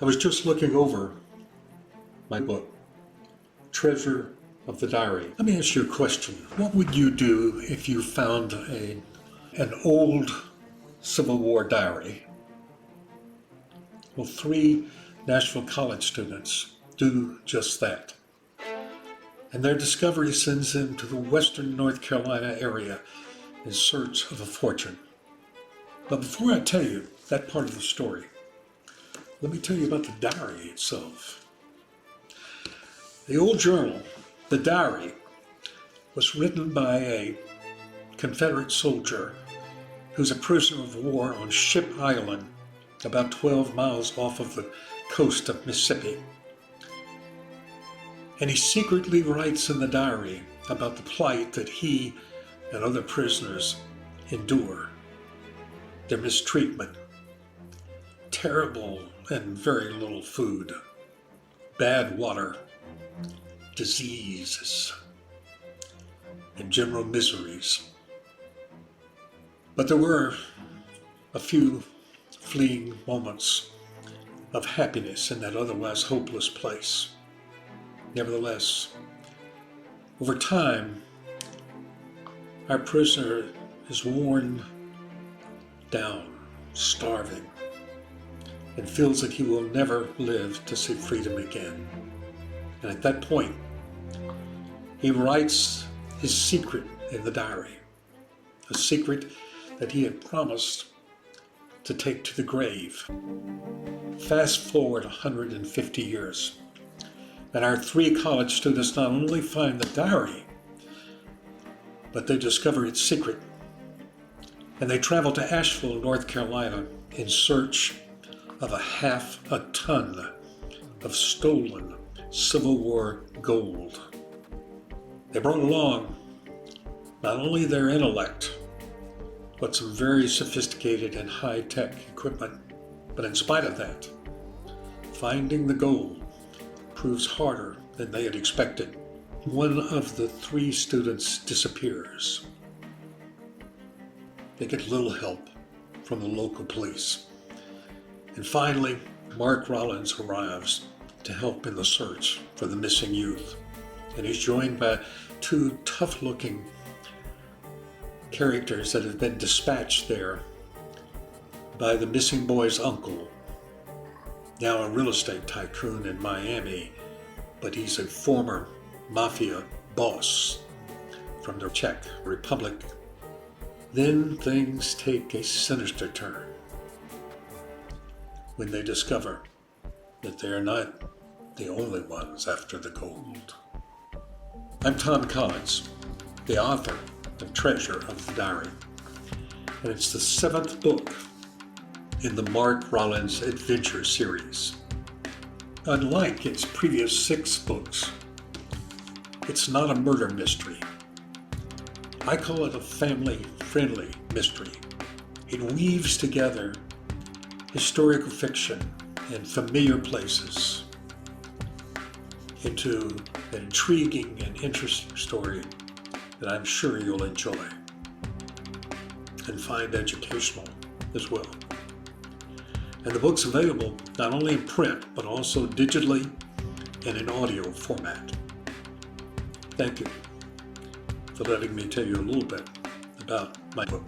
I was just looking over my book, Treasure of the Diary. Let me ask you a question. What would you do if you found an old Civil War diary? Well, 3 Nashville college students do just that. And their discovery sends them to the western North Carolina area in search of a fortune. But before I tell you that part of the story, let me tell you about the diary itself. The old journal, the diary, was written by a Confederate soldier who's a prisoner of war on Ship Island, about 12 miles off of the coast of Mississippi. And he secretly writes in the diary about the plight that he and other prisoners endure, their mistreatment, terrible and very little food, bad water, diseases, and general miseries. But there were a few fleeting moments of happiness in that otherwise hopeless place. Nevertheless, over time, our prisoner is worn down, starving, and feels that he will never live to see freedom again. And at that point, he writes his secret in the diary, a secret that he had promised to take to the grave. Fast forward 150 years, and our 3 college students not only find the diary, but they discover its secret. And they travel to Asheville, North Carolina, in search of half a ton of stolen Civil War gold. They brought along not only their intellect, but some very sophisticated and high-tech equipment. But in spite of that, finding the gold proves harder than they had expected. One of the 3 students disappears. They get little help from the local police. And finally, Mark Rollins arrives to help in the search for the missing youth. And he's joined by 2 tough-looking characters that have been dispatched there by the missing boy's uncle, now a real estate tycoon in Miami, but he's a former mafia boss from the Czech Republic. Then things take a sinister turn when they discover that they are not the only ones after the gold. I'm Tom Collins, the author of Treasure of the Diary, and it's the 7th book in the Mark Rollins Adventure series. Unlike its previous 6 books, it's not a murder mystery. I call it a family-friendly mystery. It weaves together historical fiction and familiar places into an intriguing and interesting story that I'm sure you'll enjoy and find educational as well. And the book's available not only in print, but also digitally and in audio format. Thank you for letting me tell you a little bit about my book.